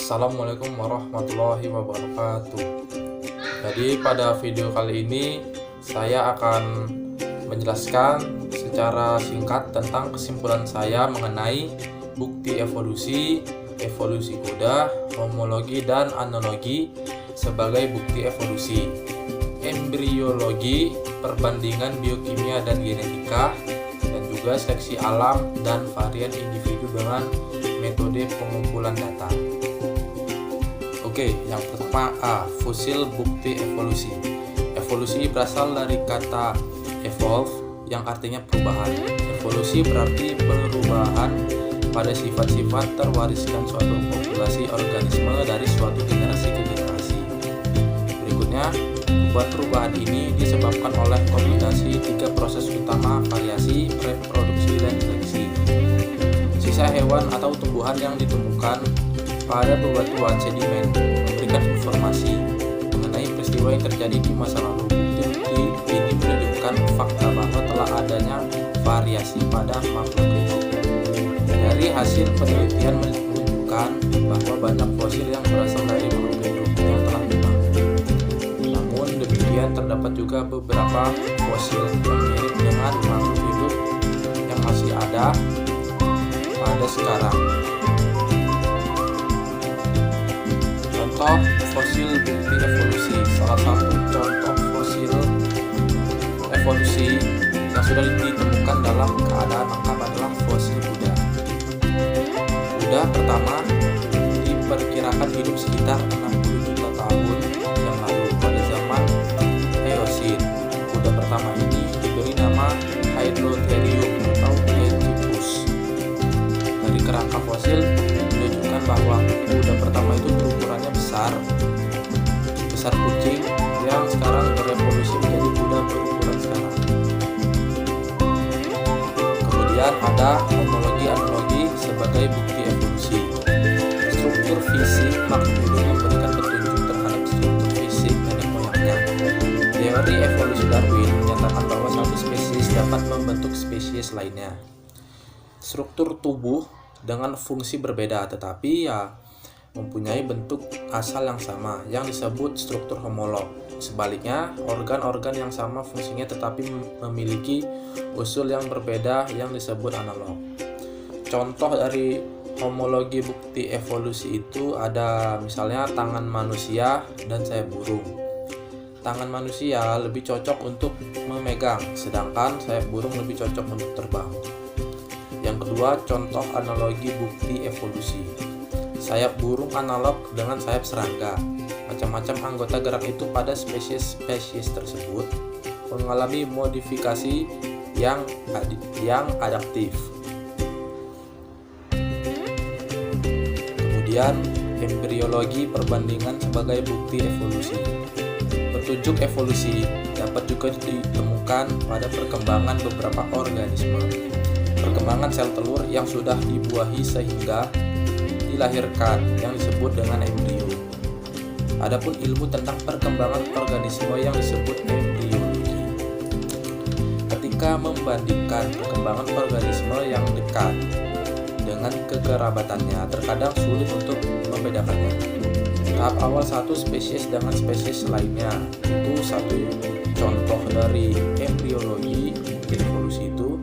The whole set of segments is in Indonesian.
Assalamualaikum warahmatullahi wabarakatuh. Jadi pada video kali ini saya akan menjelaskan secara singkat tentang kesimpulan saya mengenai bukti evolusi, evolusi kuda, homologi dan analogi sebagai bukti evolusi, embriologi, perbandingan biokimia dan genetika, dan juga seleksi alam dan varian individu dengan metode pengumpulan data. Oke, yang pertama A. Fosil bukti evolusi. Evolusi berasal dari kata evolve yang artinya perubahan. Evolusi berarti perubahan pada sifat-sifat terwariskan suatu populasi organisme dari suatu generasi ke generasi. Berikutnya, perubahan ini disebabkan oleh kombinasi tiga proses utama: variasi, reproduksi, dan seleksi. Sisa hewan atau tumbuhan yang ditemukan pada bebatuan sedimen memberikan informasi mengenai peristiwa yang terjadi di masa lalu. Bukti ini menunjukkan fakta bahwa telah adanya variasi pada makhluk hidup. Dari hasil penelitian menunjukkan bahwa banyak fosil yang berasal dari makhluk hidup yang telah punah. Namun demikian, terdapat juga beberapa fosil yang mirip dengan makhluk hidup yang masih ada pada sekarang. Contoh fosil bukti evolusi. Salah satu contoh fosil evolusi yang sudah ditemukan dalam keadaan lengkap adalah fosil kuda. Kuda pertama diperkirakan hidup sekitar 60 juta tahun yang lalu pada zaman Eosin. Kuda pertama ini diberi nama Hydrotherium atau Hegyptus. Dari kerangka fosil menunjukkan bahwa kuda pertama itu berukurannya besar kucing yang sekarang berevolusi menjadi kuda berukuran sekarang. Kemudian ada homologi analogi sebagai bukti evolusi. Struktur fisik makhluk hidup memberikan petunjuk terhadap struktur fisik nenek moyangnya. Teori evolusi Darwin menyatakan bahwa satu spesies dapat membentuk spesies lainnya. Struktur tubuh dengan fungsi berbeda tetapi mempunyai bentuk asal yang sama yang disebut struktur homolog. Sebaliknya, organ-organ yang sama fungsinya tetapi memiliki usul yang berbeda yang disebut analog. Contoh dari homologi bukti evolusi itu ada misalnya tangan manusia dan sayap burung. Tangan manusia lebih cocok untuk memegang, sedangkan sayap burung lebih cocok untuk terbang. Yang kedua, contoh analogi bukti evolusi. Sayap burung analog dengan sayap serangga. Macam-macam anggota gerak itu pada spesies tersebut mengalami modifikasi yang adaptif. Kemudian, embriologi perbandingan sebagai bukti evolusi. Petunjuk evolusi dapat juga ditemukan pada perkembangan beberapa organisme. Perkembangan sel telur yang sudah dibuahi sehingga dilahirkan yang disebut dengan embrio. Adapun ilmu tentang perkembangan organisme yang disebut embriologi. Ketika membandingkan perkembangan organisme yang dekat dengan kekerabatannya, terkadang sulit untuk membedakannya. Tahap awal satu spesies dengan spesies lainnya itu satu contoh dari embriologi evolusi itu.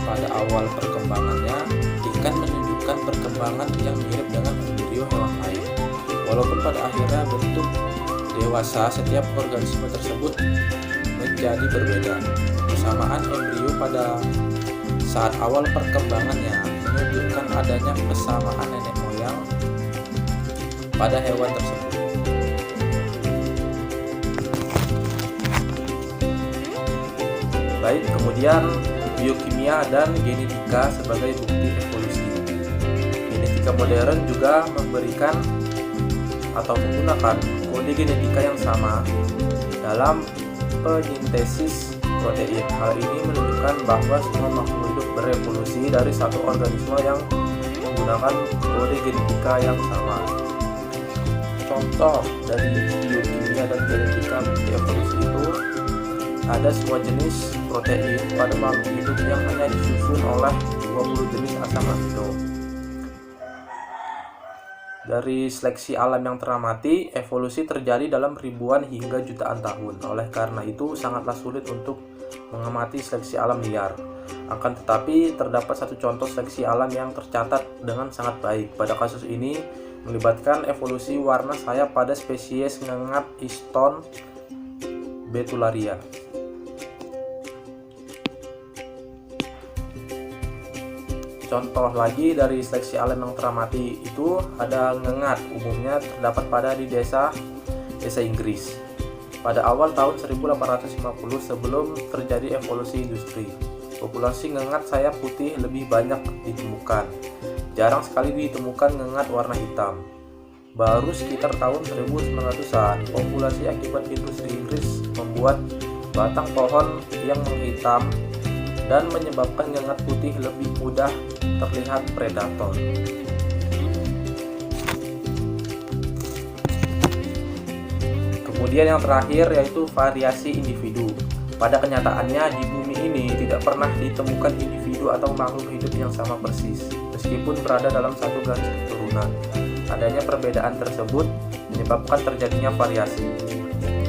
Pada awal perkembangannya, ikan menunjukkan perkembangan yang mirip dengan embrio hewan lain. Walaupun pada akhirnya bentuk dewasa setiap organisme tersebut menjadi berbeda. Persamaan embrio pada saat awal perkembangannya menunjukkan adanya kesamaan nenek moyang pada hewan tersebut. Baik, kemudian biokimia dan genetika sebagai bukti evolusi. Genetika modern juga memberikan atau menggunakan kode genetika yang sama dalam penyintesis protein. Hal ini menunjukkan bahwa semua makhluk hidup berevolusi dari satu organisme yang menggunakan kode genetika yang sama. Contoh dari biokimia dan genetika bukti evolusi itu ada semua jenis protein pada makhluk hidup yang hanya disusun oleh 20 jenis asam amino. Dari seleksi alam yang teramati, evolusi terjadi dalam ribuan hingga jutaan tahun. Oleh karena itu, sangatlah sulit untuk mengamati seleksi alam liar. Akan tetapi, terdapat satu contoh seleksi alam yang tercatat dengan sangat baik. Pada kasus ini, melibatkan evolusi warna sayap pada spesies ngengat Easton betularia. Contoh lagi dari seleksi alam yang teramati itu ada ngengat, umumnya terdapat pada di desa Inggris. Pada awal tahun 1850 sebelum terjadi evolusi industri, populasi ngengat sayap putih lebih banyak ditemukan. Jarang sekali ditemukan ngengat warna hitam. Baru sekitar tahun 1900-an, populasi akibat industri Inggris membuat batang pohon yang menghitam dan menyebabkan ngengat putih lebih mudah terlihat predator. Kemudian yang terakhir yaitu variasi individu. Pada kenyataannya di bumi ini tidak pernah ditemukan individu atau makhluk hidup yang sama persis, meskipun berada dalam satu garis keturunan. Adanya perbedaan tersebut menyebabkan terjadinya variasi.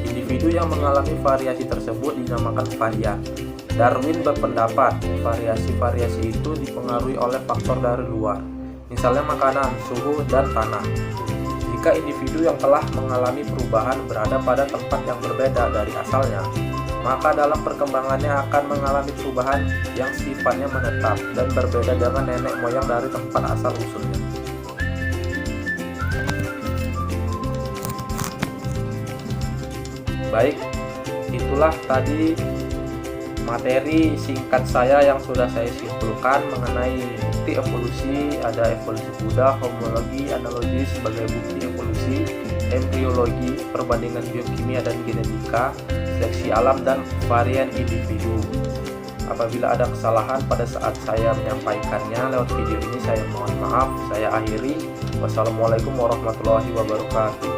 Individu yang mengalami variasi tersebut dinamakan varian. Darwin berpendapat variasi-variasi itu dipengaruhi oleh faktor dari luar, misalnya makanan, suhu, dan tanah. Jika individu yang telah mengalami perubahan berada pada tempat yang berbeda dari asalnya, maka dalam perkembangannya akan mengalami perubahan yang sifatnya menetap dan berbeda dengan nenek moyang dari tempat asal usulnya. Baik, itulah tadi materi singkat saya yang sudah saya simpulkan mengenai bukti evolusi. Ada evolusi kuda, homologi, analogi sebagai bukti evolusi, embriologi, perbandingan biokimia dan genetika, seleksi alam, dan varian individu. Apabila ada kesalahan pada saat saya menyampaikannya lewat video ini, saya mohon maaf. Saya akhiri. Wassalamualaikum warahmatullahi wabarakatuh.